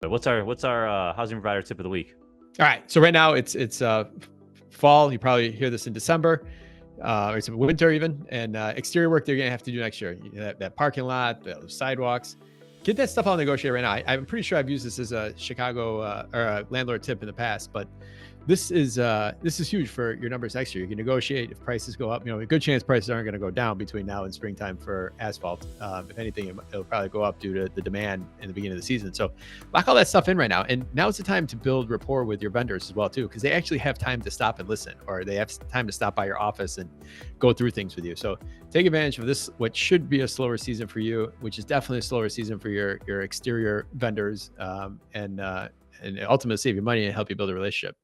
But what's our housing provider tip of the week? All right. So right now it's fall. You probably hear this in December. Or it's winter even, and exterior work they're gonna have to do next year. That parking lot, the sidewalks, get that stuff all negotiated right now. I'm pretty sure I've used this as a Chicago or a landlord tip in the past, but this is huge for your numbers next year. You can negotiate if prices go up. A good chance prices aren't going to go down between now and springtime for asphalt. If anything, it'll probably go up due to the demand in the beginning of the season. So lock all that stuff in right now. And now it's the time to build rapport with your vendors as well too, because they actually have time to stop and listen, or they have time to stop by your office and go through things with you. So take advantage of this, what should be a slower season for you, which is definitely a slower season for your exterior vendors, and ultimately save you money and help you build a relationship.